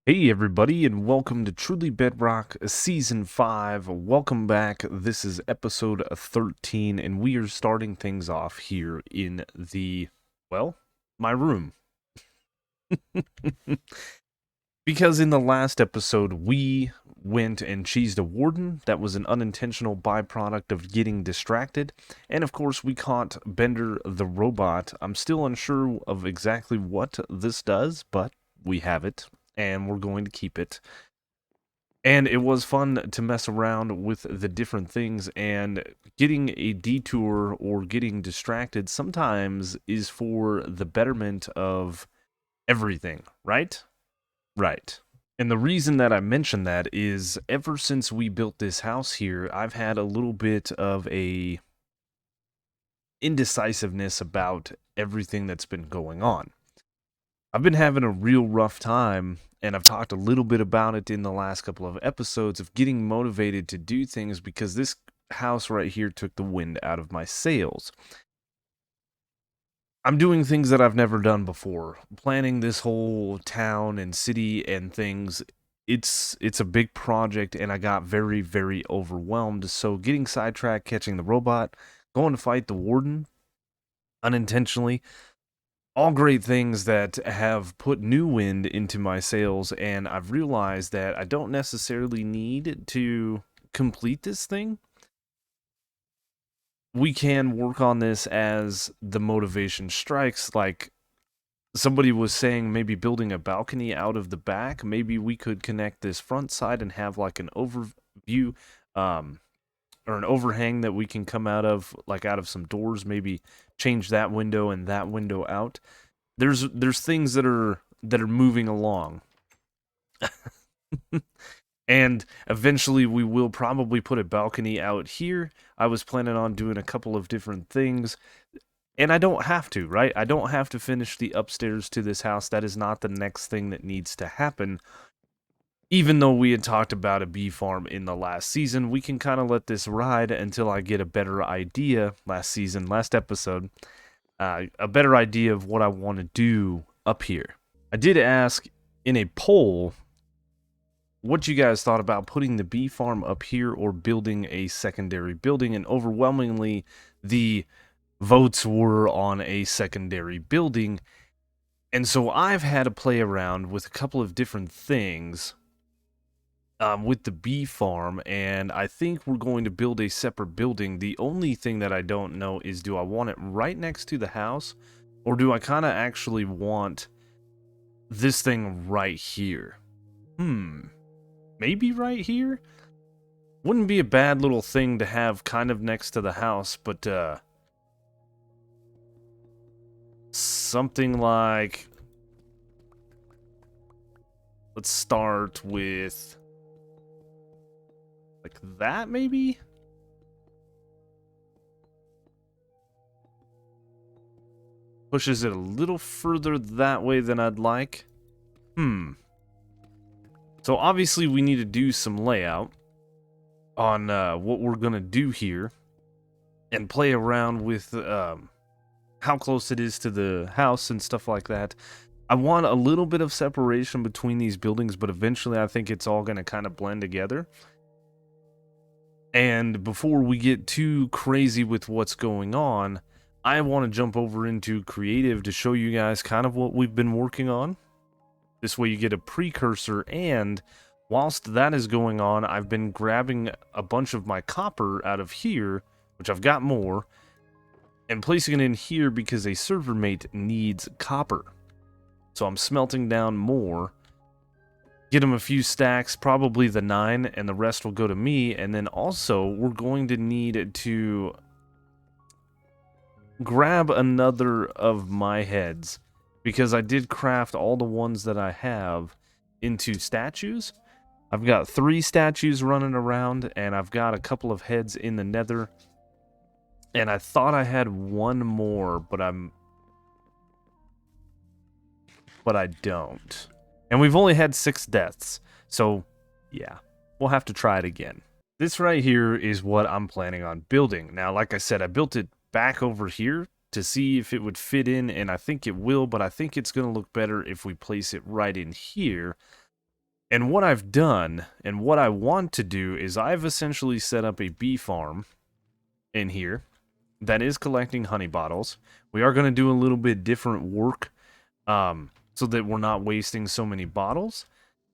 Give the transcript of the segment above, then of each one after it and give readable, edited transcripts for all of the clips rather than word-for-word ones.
Hey everybody, and welcome to Truly Bedrock Season 5. Welcome back. This is episode 13, and we are starting things off here in my room. Because in the last episode, we went and cheesed a warden. That was an unintentional byproduct of getting distracted. And of course, we caught Bender the robot. I'm still unsure of exactly what this does, but we have it, and we're going to keep it. And it was fun to mess around with the different things, and getting a detour or getting distracted sometimes is for the betterment of everything, right? Right. And the reason that I mention that is ever since we built this house here, I've had a little bit of a indecisiveness about everything that's been going on. I've been having a real rough time, and I've talked a little bit about it in the last couple of episodes of getting motivated to do things because this house right here took the wind out of my sails. I'm doing things that I've never done before. Planning this whole town and city and things. It's a big project, and I got very, very overwhelmed. So getting sidetracked, catching the robot, going to fight the warden unintentionally, all great things that have put new wind into my sails, and I've realized that I don't necessarily need to complete this thing. We can work on this as the motivation strikes. Like somebody was saying, maybe building a balcony out of the back. Maybe we could connect this front side and have like an overview, or an overhang that we can come out of, like out of some doors. Maybe change that window and that window out. There's things that are moving along. And eventually we will probably put a balcony out here. I was planning on doing a couple of different things, and I don't have to, right? I don't have to finish the upstairs to this house. That is not the next thing that needs to happen. Even though we had talked about a bee farm in the last season, we can kind of let this ride until I get a better idea. Last episode, a better idea of what I want to do up here. I did ask in a poll what you guys thought about putting the bee farm up here or building a secondary building, and overwhelmingly the votes were on a secondary building. And so I've had to play around with a couple of different things with the bee farm, and I think we're going to build a separate building. The only thing that I don't know is, do I want it right next to the house, or do I kind of actually want this thing right here? Maybe right here? Wouldn't be a bad little thing to have kind of next to the house, but something like, let's start with like that maybe? Pushes it a little further that way than I'd like. So obviously we need to do some layout on what we're going to do here, and play around with how close it is to the house and stuff like that. I want a little bit of separation between these buildings, but eventually I think it's all going to kind of blend together. And before we get too crazy with what's going on, I want to jump over into creative to show you guys kind of what we've been working on. This way you get a precursor, and whilst that is going on, I've been grabbing a bunch of my copper out of here, which I've got more, and placing it in here because a server mate needs copper. So I'm smelting down more. Get him a few stacks, probably the 9, and the rest will go to me. And then also, we're going to need to grab another of my heads, because I did craft all the ones that I have into statues. I've got 3 statues running around, and I've got a couple of heads in the nether. And I thought I had one more, but I don't. And we've only had 6 deaths, so yeah, we'll have to try it again. This right here is what I'm planning on building. Now, like I said, I built it back over here to see if it would fit in, and I think it will, but I think it's going to look better if we place it right in here. And what I've done, and what I want to do, is I've essentially set up a bee farm in here that is collecting honey bottles. We are going to do a little bit different work so that we're not wasting so many bottles,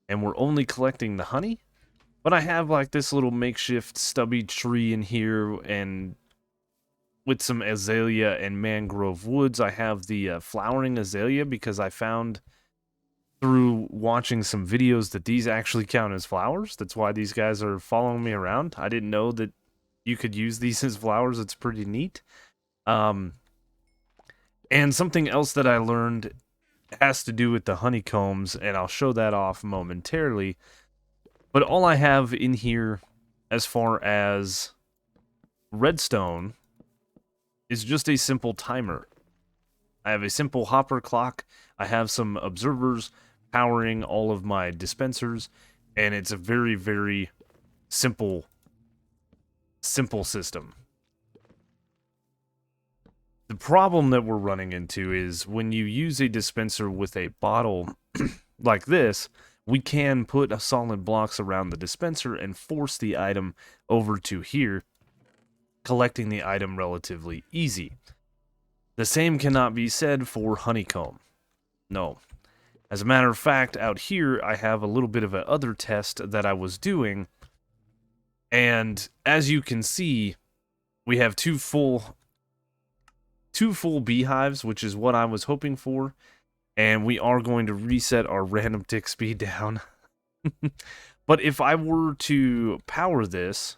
and we're only collecting the honey. But I have like this little makeshift stubby tree in here, and with some azalea and mangrove woods. I have the flowering azalea because I found through watching some videos that these actually count as flowers. That's why these guys are following me around. I didn't know that you could use these as flowers. It's pretty neat. And something else that I learned has to do with the honeycombs, and I'll show that off momentarily. But all I have in here as far as redstone is just a simple timer. I have a simple hopper clock. I have some observers powering all of my dispensers, and it's a very, very simple system. The problem that we're running into is when you use a dispenser with a bottle like this, we can put solid blocks around the dispenser and force the item over to here, collecting the item relatively easy. The same cannot be said for honeycomb. No. As a matter of fact, out here I have a little bit of a other test that I was doing, and as you can see, we have two full beehives, which is what I was hoping for, and we are going to reset our random tick speed down. But if I were to power this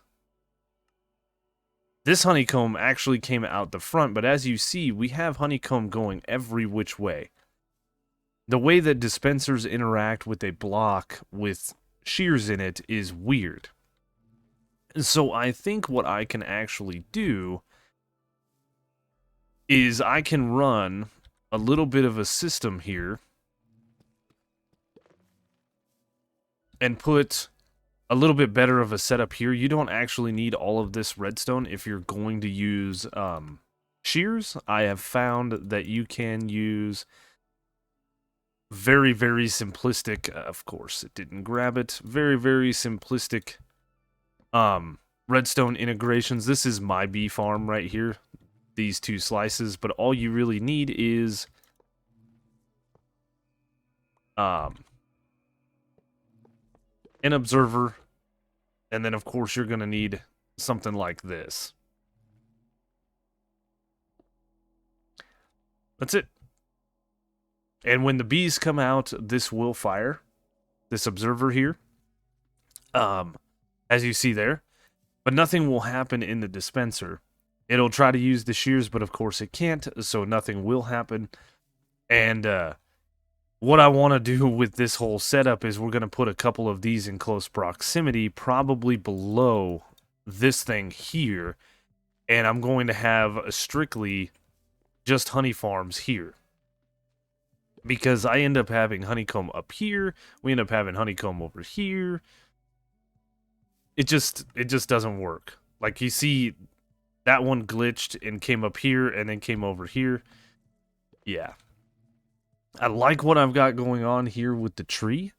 honeycomb actually came out the front, but as you see, we have honeycomb going every which way. The way that dispensers interact with a block with shears in it is weird. So I think what I can actually do is I can run a little bit of a system here and put a little bit better of a setup here. You don't actually need all of this redstone if you're going to use shears. I have found that you can use very, very simplistic, of course it didn't grab it, very, very simplistic redstone integrations. This is my bee farm right here, these two slices, but all you really need is an observer, and then of course you're going to need something like this. That's it. And when the bees come out, this will fire, this observer here, as you see there. But nothing will happen in the dispenser. It'll try to use the shears, but of course it can't, so nothing will happen. And what I want to do with this whole setup is we're going to put a couple of these in close proximity, probably below this thing here. And I'm going to have strictly just honey farms here. Because I end up having honeycomb up here, we end up having honeycomb over here. It just doesn't work. Like you see, that one glitched and came up here and then came over here. Yeah. I like what I've got going on here with the tree.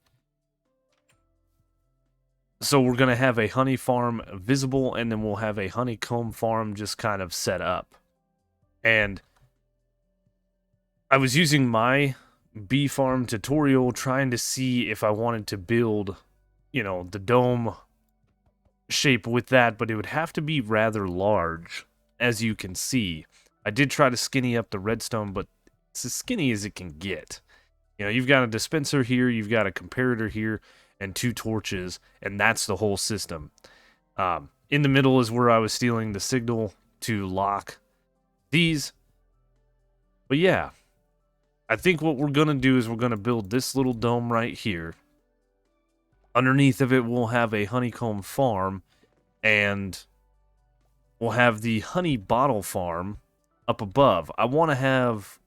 So we're going to have a honey farm visible, and then we'll have a honeycomb farm just kind of set up. And I was using my bee farm tutorial trying to see if I wanted to build, you know, the dome shape with that, but it would have to be rather large, as you can see. I did try to skinny up the redstone, but it's as skinny as it can get. You know, you've got a dispenser here, you've got a comparator here, and 2 torches, and that's the whole system. In the middle is where I was stealing the signal to lock these. But yeah, I think what we're going to do is we're going to build this little dome right here. Underneath of it, we'll have a honeycomb farm, and we'll have the honey bottle farm up above. I want to have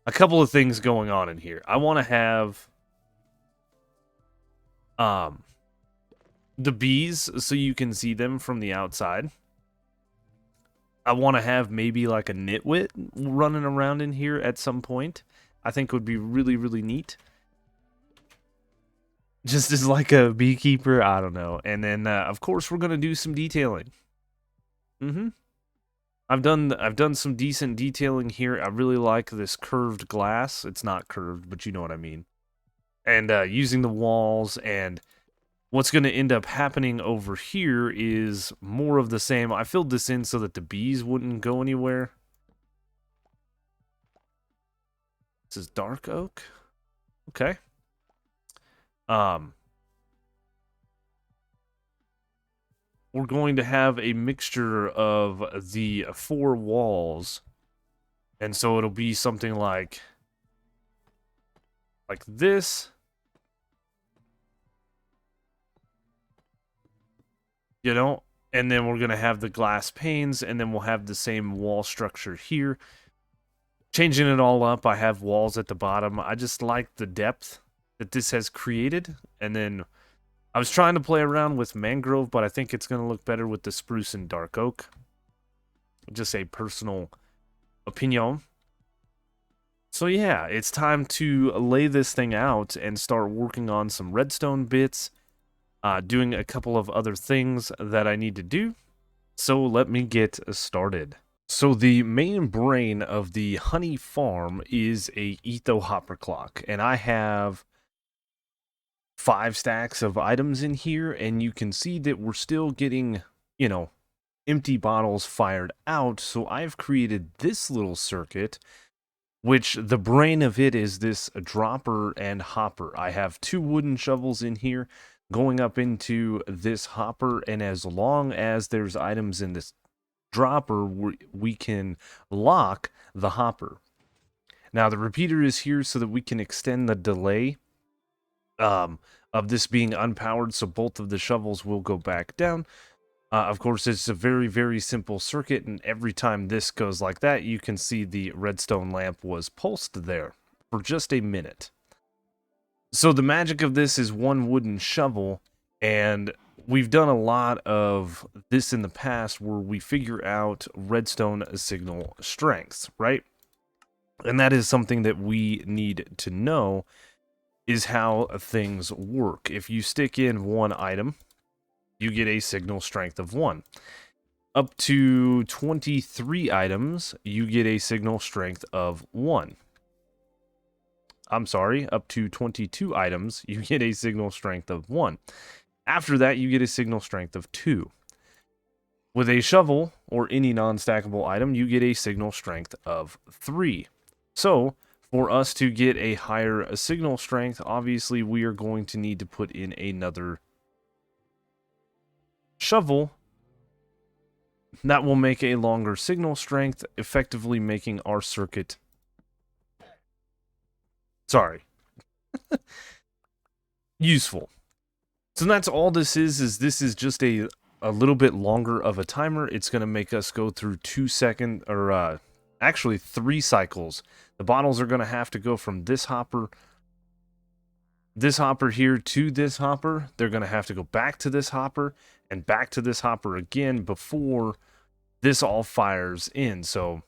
a couple of things going on in here. I want to have the bees so you can see them from the outside. I want to have maybe like a nitwit running around in here at some point. I think would be really, really neat. Just as like a beekeeper, I don't know. And then, of course, we're gonna do some detailing. Mm-hmm. I've done some decent detailing here. I really like this curved glass. It's not curved, but you know what I mean. And using the walls, and what's going to end up happening over here is more of the same. I filled this in so that the bees wouldn't go anywhere. This is dark oak. Okay. Um, we're going to have a mixture of the four walls, and so it'll be something like this, you know, and then we're going to have the glass panes, and then we'll have the same wall structure here. Changing it all up, I have walls at the bottom. I just like the depth that this has created, and then I was trying to play around with mangrove, but I think it's going to look better with the spruce and dark oak. Just a personal opinion. So yeah, it's time to lay this thing out and start working on some redstone bits, doing a couple of other things that I need to do. So let me get started. So the main brain of the honey farm is a etho hopper clock, and I have 5 stacks of items in here, and you can see that we're still getting, you know, empty bottles fired out. So I've created this little circuit, which the brain of it is this dropper and hopper. I have 2 wooden shovels in here going up into this hopper, and as long as there's items in this dropper, we can lock the hopper. Now the repeater is here so that we can extend the delay of this being unpowered, so both of the shovels will go back down. Of course, it's a very, very simple circuit, and every time this goes like that, you can see the redstone lamp was pulsed there for just a minute. So the magic of this is 1 wooden shovel, and we've done a lot of this in the past where we figure out redstone signal strengths, right? And that is something that we need to know, is how things work. If you stick in 1 item, you get a signal strength of 1. Up to 23 items, you get a signal strength of 1. I'm sorry, up to 22 items, you get a signal strength of 1. After that, you get a signal strength of 2. With a shovel, or any non-stackable item, you get a signal strength of 3. So, for us to get a higher signal strength, obviously we are going to need to put in another shovel that will make a longer signal strength, effectively making our circuit... Sorry. Useful. So that's all this is this is just a little bit longer of a timer. It's going to make us go through 2 second, or actually 3 cycles. The bottles are going to have to go from this hopper here to this hopper. They're going to have to go back to this hopper and back to this hopper again before this all fires in. So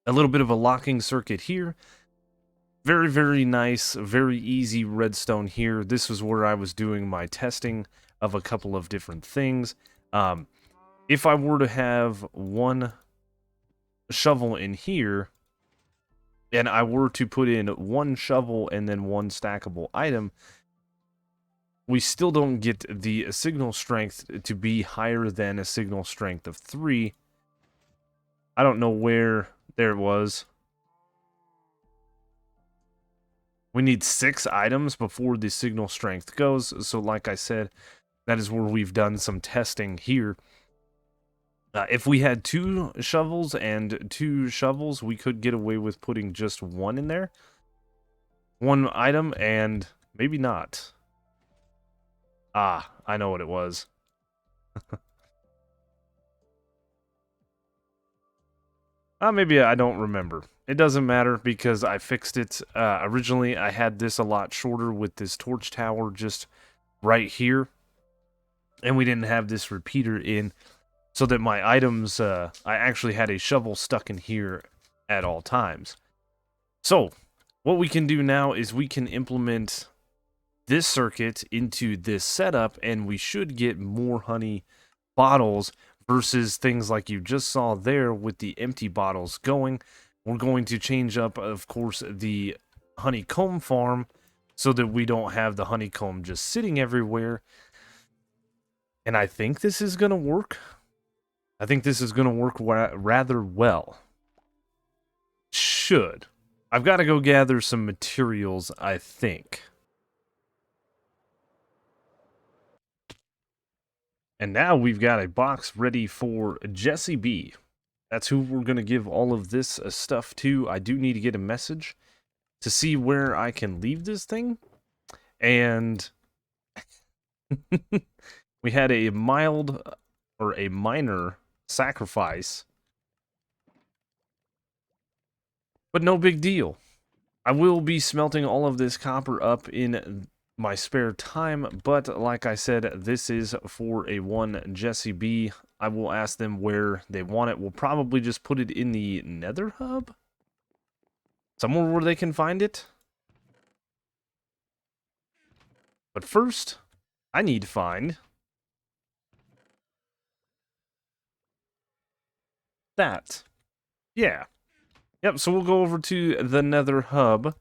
a little bit of a locking circuit here. Very, very nice, very easy redstone here. This was where I was doing my testing of a couple of different things. If I were to have 1 shovel in here, and I were to put in 1 shovel and then 1 stackable item, we still don't get the signal strength to be higher than a signal strength of 3. I don't know where... There it was. We need 6 items before the signal strength goes. So like I said, that is where we've done some testing here. If we had 2 shovels and 2 shovels, we could get away with putting just 1 in there. 1 item, and maybe not. Ah, I know what it was. Maybe I don't remember. It doesn't matter because I fixed it. Originally, I had this a lot shorter with this torch tower just right here. And we didn't have this repeater in, so that my items, I actually had a shovel stuck in here at all times. So, what we can do now is we can implement this circuit into this setup, and we should get more honey bottles versus things like you just saw there with the empty bottles going. We're going to change up, of course, the honeycomb farm so that we don't have the honeycomb just sitting everywhere. And I think this is going to work. I think this is going to work rather well. Should. I've got to go gather some materials, I think. And now we've got a box ready for Jesse B. That's who we're going to give all of this stuff to. I do need to get a message to see where I can leave this thing. And we had a mild or a minor sacrifice. But no big deal. I will be smelting all of this copper up in my spare time, but like I said, this is for a one Jesse B. I will ask them where they want it. We'll probably just put it in the Nether hub, somewhere where they can find it. But first, I need to find that. Yeah. Yep, so we'll go over to the Nether hub,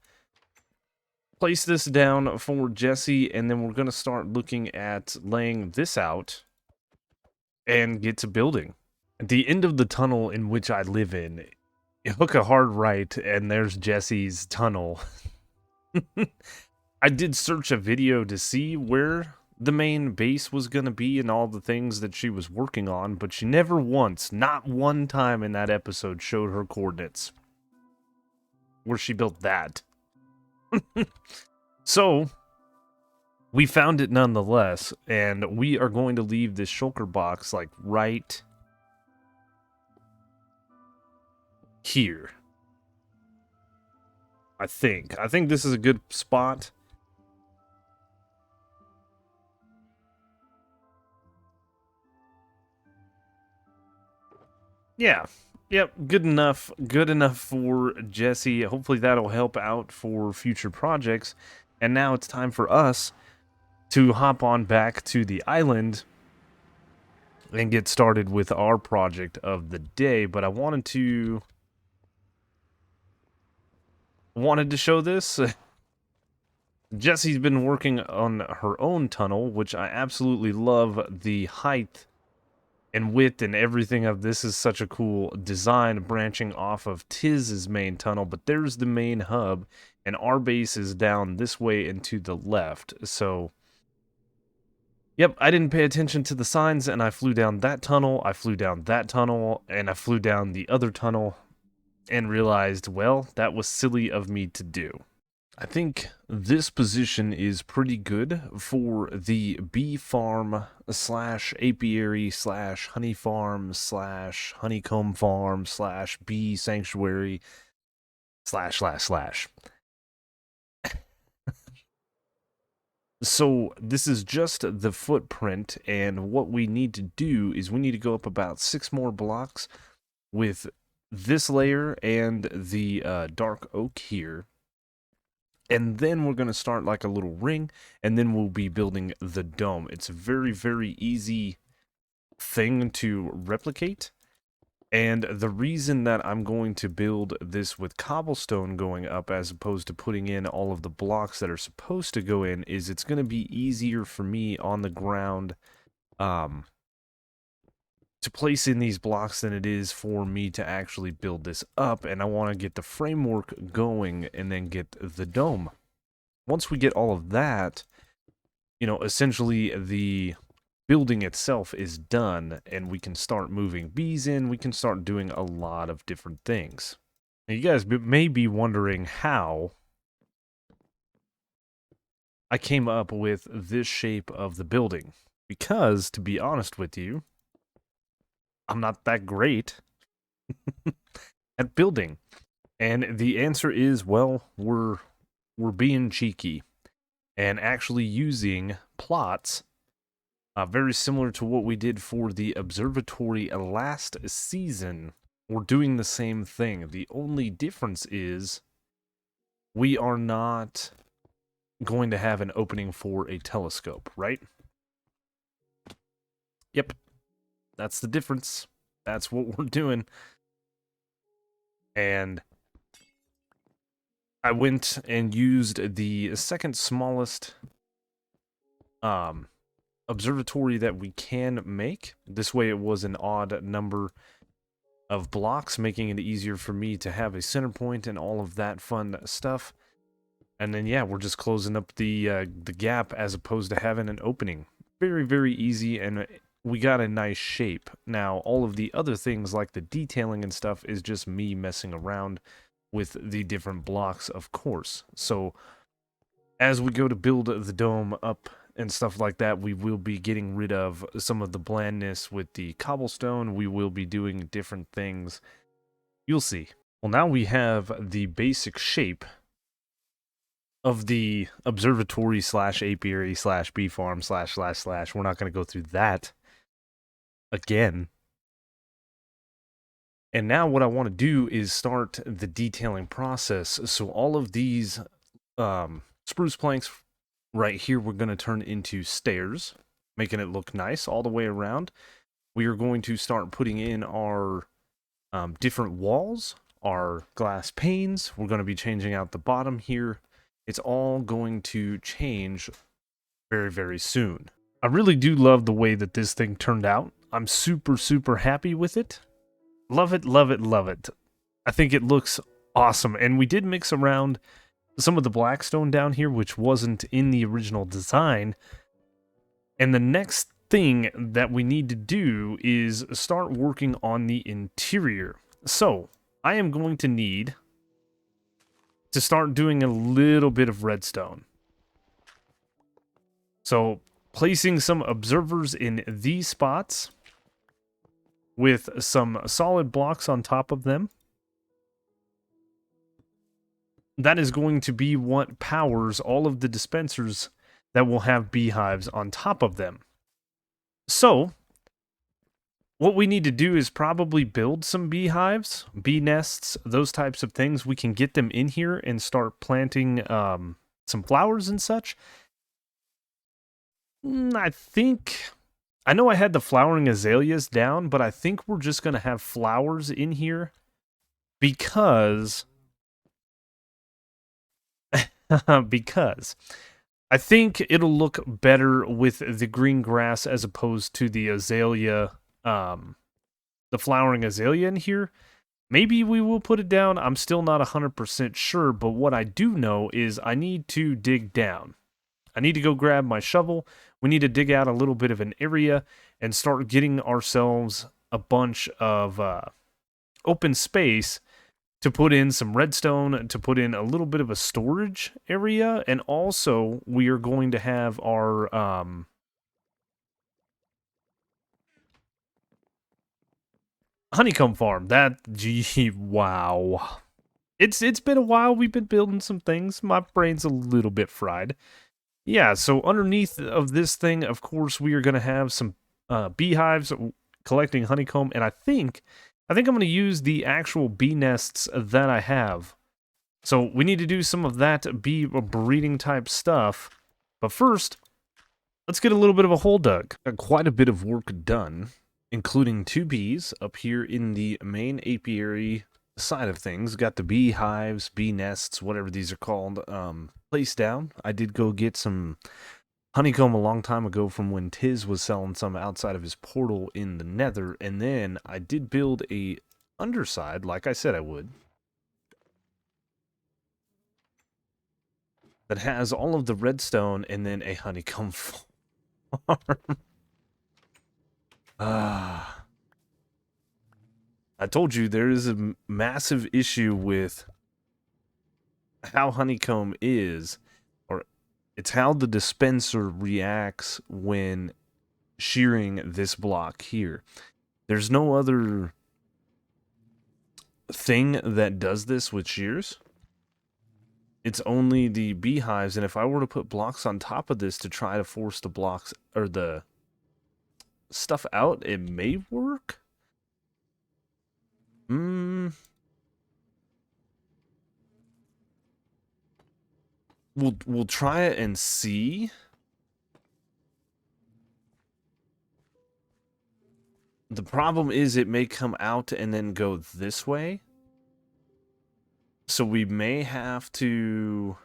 place this down for Jesse, and then we're going to start looking at laying this out and get to building. At the end of the tunnel in which I live in, you hook a hard right, and there's Jesse's tunnel. I did search a video to see where the main base was going to be and all the things that she was working on, but she never once, not one time in that episode, showed her coordinates where she built that. So, we found it nonetheless, and we are going to leave this shulker box, like, right here. I think this is a good spot. Yeah. Yep, good enough for Jesse. Hopefully that'll help out for future projects. And now it's time for us to hop on back to the island and get started with our project of the day. But I wanted to show this. Jesse's been working on her own tunnel, which I absolutely love. The height and width and everything of this is such a cool design, branching off of Tiz's main tunnel. But there's the main hub, and our base is down this way and to the left. So, yep, I didn't pay attention to the signs, and I flew down that tunnel, I flew down that tunnel, and I flew down the other tunnel, and realized, well, that was silly of me to do. I think this position is pretty good for the bee farm slash apiary slash honey farm slash honeycomb farm slash bee sanctuary slash. So this is just the footprint, and what we need to do is we need to go up about 6 more blocks with this layer and the dark oak here. And then we're going to start like a little ring, and then we'll be building the dome. It's a very, very easy thing to replicate. And the reason that I'm going to build this with cobblestone going up as opposed to putting in all of the blocks that are supposed to go in is it's going to be easier for me on the ground to place in these blocks than it is for me to actually build this up. And I want to get the framework going and then get the dome. Once we get all of that, you know, essentially the building itself is done, and we can start moving bees in. We can start doing a lot of different things. Now, you guys may be wondering how I came up with this shape of the building. Because, to be honest with you, I'm not that great at building. And the answer is, well, we're being cheeky and actually using plots very similar to what we did for the observatory last season. We're doing the same thing. The only difference is we are not going to have an opening for a telescope, right? Yep, that's the difference. That's what we're doing. And I went and used the second smallest observatory that we can make. This way it was an odd number of blocks, making it easier for me to have a center point and all of that fun stuff. And then, yeah, we're just closing up the gap as opposed to having an opening. Very, very easy, and we got a nice shape. Now, all of the other things like the detailing and stuff is just me messing around with the different blocks, of course. So, as we go to build the dome up and stuff like that, we will be getting rid of some of the blandness with the cobblestone. We will be doing different things. You'll see. Well, now we have the basic shape of the observatory slash apiary slash bee farm slash. We're not going to go through that again. And now what I want to do is start the detailing process. So all of these spruce planks right here, we're going to turn into stairs, making it look nice all the way around. We are going to start putting in our different walls, our glass panes. We're going to be changing out the bottom here. It's all going to change very, very soon. I really do love the way that this thing turned out. I'm super, super happy with it. Love it, love it, love it. I think it looks awesome. And we did mix around some of the blackstone down here, which wasn't in the original design. And the next thing that we need to do is start working on the interior. So, I am going to need to start doing a little bit of redstone. So, placing some observers in these spots with some solid blocks on top of them. That is going to be what powers all of the dispensers that will have beehives on top of them. So, what we need to do is probably build some beehives, bee nests, those types of things. We can get them in here and start planting some flowers and such. I know I had the flowering azaleas down, but I think we're just going to have flowers in here because I think it'll look better with the green grass as opposed to the azalea, the flowering azalea in here. Maybe we will put it down. I'm still not 100% sure, but what I do know is I need to dig down. I need to go grab my shovel. We need to dig out a little bit of an area and start getting ourselves a bunch of open space to put in some redstone, to put in a little bit of a storage area, and also we are going to have our honeycomb farm. Wow. It's been a while. We've been building some things. My brain's a little bit fried. Yeah, so underneath of this thing, of course, we are going to have some beehives collecting honeycomb, and I think I'm going to use the actual bee nests that I have. So we need to do some of that bee breeding type stuff. But first, let's get a little bit of a hole dug. Got quite a bit of work done, including 2 bees up here in the main apiary side of things. Got the beehives, bee nests, whatever these are called, placed down. I did go get some honeycomb a long time ago from when Tiz was selling some outside of his portal in the nether, and then I did build a underside like I said I would that has all of the redstone and then a honeycomb farm. I told you there is a massive issue with how honeycomb is, or it's how the dispenser reacts when shearing this block here. There's no other thing that does this with shears. It's only the beehives, and if I were to put blocks on top of this to try to force the blocks or the stuff out, it may work. we'll try it and see. The problem is it may come out and then go this way. So we may have to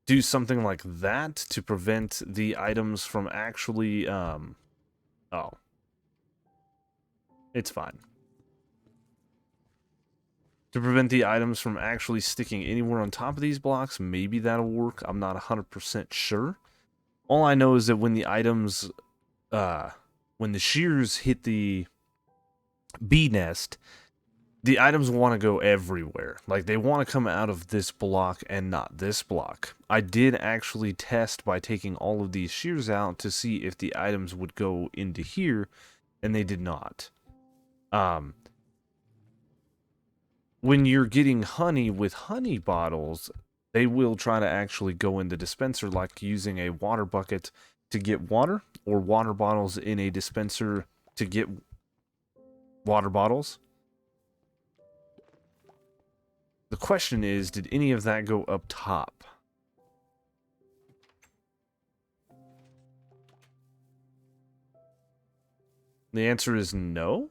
do something like that to prevent the items from actually, oh. It's fine. To prevent the items from actually sticking anywhere on top of these blocks, maybe that'll work. I'm not 100% sure. All I know is that when the items, when the shears hit the bee nest, the items want to go everywhere. Like, they want to come out of this block and not this block. I did actually test by taking all of these shears out to see if the items would go into here, and they did not. When you're getting honey with honey bottles, they will try to actually go in the dispenser, like using a water bucket to get water, or water bottles in a dispenser to get water bottles. The question is, did any of that go up top? The answer is no.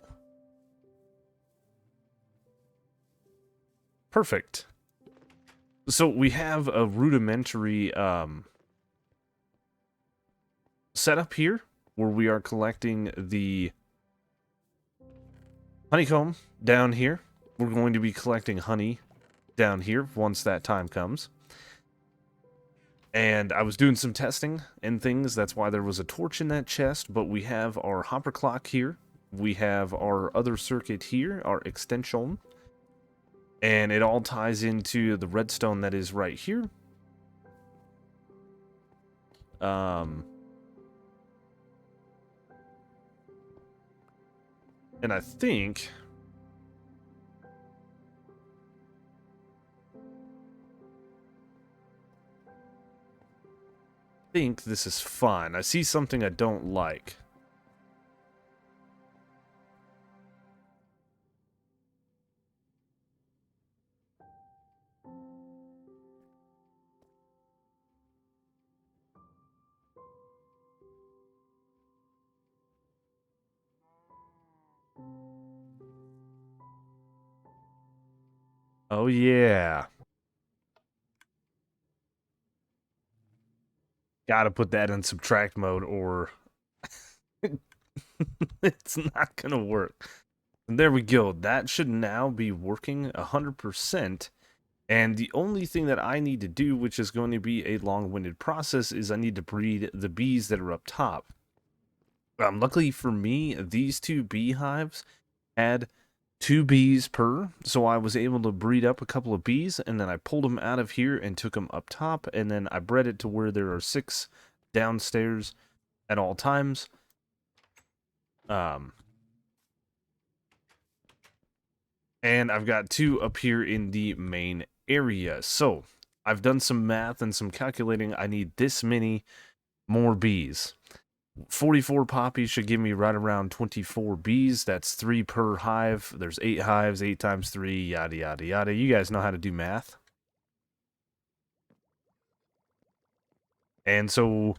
Perfect. So we have a rudimentary setup here where we are collecting the honeycomb down here. We're going to be collecting honey down here once that time comes. And I was doing some testing and things. That's why there was a torch in that chest. But we have our hopper clock here. We have our other circuit here, our extension. And it all ties into the redstone that is right here. And I think this is fine. I see something I don't like. Oh yeah. Gotta put that in subtract mode or it's not gonna work. And there we go. That should now be working 100%. And the only thing that I need to do, which is going to be a long-winded process, is I need to breed the bees that are up top. Luckily for me, these two beehives had 2 bees per, so I was able to breed up a couple of bees, and then I pulled them out of here and took them up top, and then I bred it to where there are 6 downstairs at all times. And I've got 2 up here in the main area. So I've done some math and some calculating. I need this many more bees. 44 poppies should give me right around 24 bees. That's 3 per hive. There's 8 hives, 8 times 3, yada, yada, yada. You guys know how to do math. And so,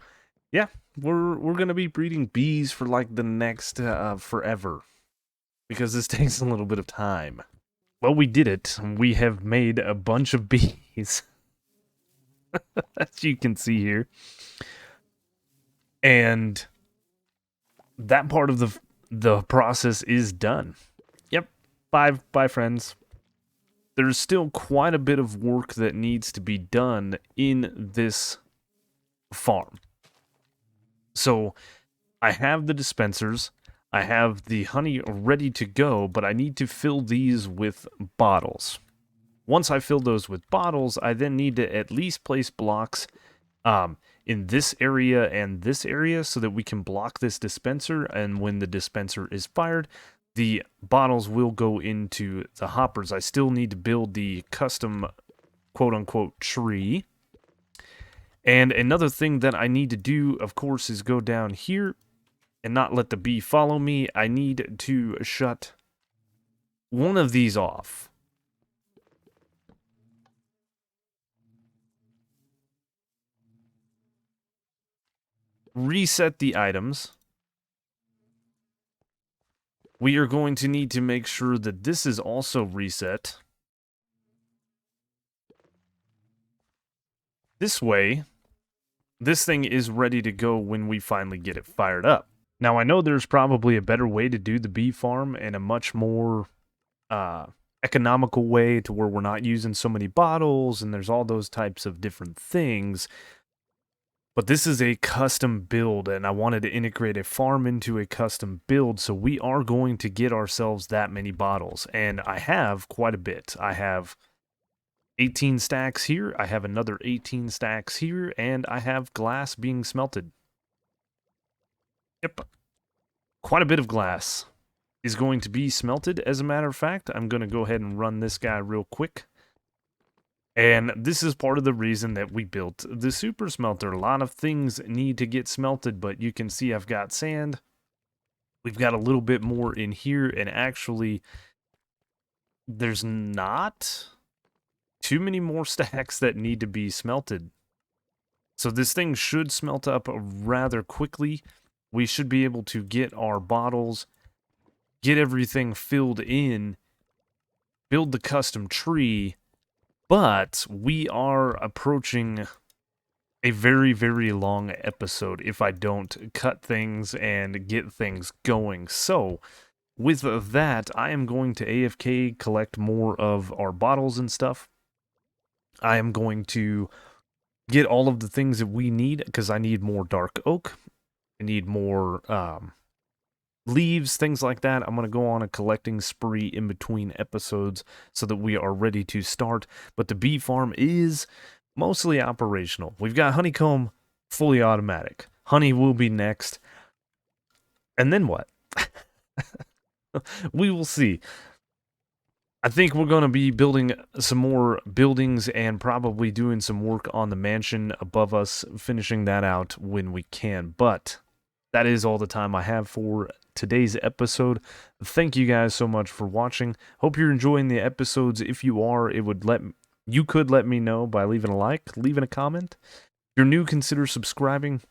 yeah, we're going to be breeding bees for like the next forever. Because this takes a little bit of time. Well, we did it. We have made a bunch of bees. As you can see here. And that part of the process is done. Yep. Bye, friends. There's still quite a bit of work that needs to be done in this farm. So, I have the dispensers. I have the honey ready to go, but I need to fill these with bottles. Once I fill those with bottles, I then need to at least place blocks in this area and this area so that we can block this dispenser, and when the dispenser is fired, the bottles will go into the hoppers. I still need to build the custom quote-unquote tree. And another thing that I need to do, of course, is go down here and not let the bee follow me. I need to shut one of these off. reset the items, we are going to need to make sure that this is also reset. This way, this thing is ready to go when we finally get it fired up. Now, I know there's probably a better way to do the bee farm and a much more economical way to where we're not using so many bottles and there's all those types of different things. But this is a custom build, and I wanted to integrate a farm into a custom build, so we are going to get ourselves that many bottles. And I have quite a bit. I have 18 stacks here, I have another 18 stacks here, and I have glass being smelted. Yep. Quite a bit of glass is going to be smelted. As a matter of fact, I'm going to go ahead and run this guy real quick. And this is part of the reason that we built the super smelter. A lot of things need to get smelted, but you can see I've got sand. We've got a little bit more in here, and actually, there's not too many more stacks that need to be smelted. So this thing should smelt up rather quickly. We should be able to get our bottles, get everything filled in, build the custom tree, but we are approaching a very, very long episode if I don't cut things and get things going. So, with that, I am going to AFK collect more of our bottles and stuff. I am going to get all of the things that we need, because I need more dark oak. I need more leaves, things like that. I'm going to go on a collecting spree in between episodes so that we are ready to start. But the bee farm is mostly operational. We've got honeycomb fully automatic. Honey will be next. And then what? We will see. I think we're going to be building some more buildings and probably doing some work on the mansion above us, finishing that out when we can. But that is all the time I have for today's episode. Thank you guys so much for watching. Hope you're enjoying the episodes. If you are, you could let me know by leaving a like, leaving a comment. If you're new, consider subscribing.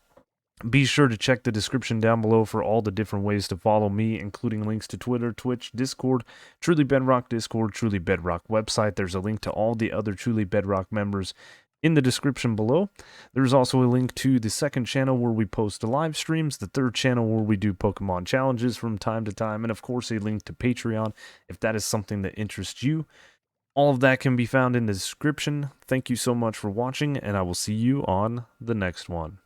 Be sure to check the description down below for all the different ways to follow me, including links to Twitter, Twitch, Discord, Truly Bedrock Discord, Truly Bedrock website. There's a link to all the other Truly Bedrock members in the description below. There's also a link to the second channel where we post live streams, the third channel where we do Pokemon challenges from time to time, and of course a link to Patreon if that is something that interests you. All of that can be found in the description. Thank you so much for watching, and I will see you on the next one.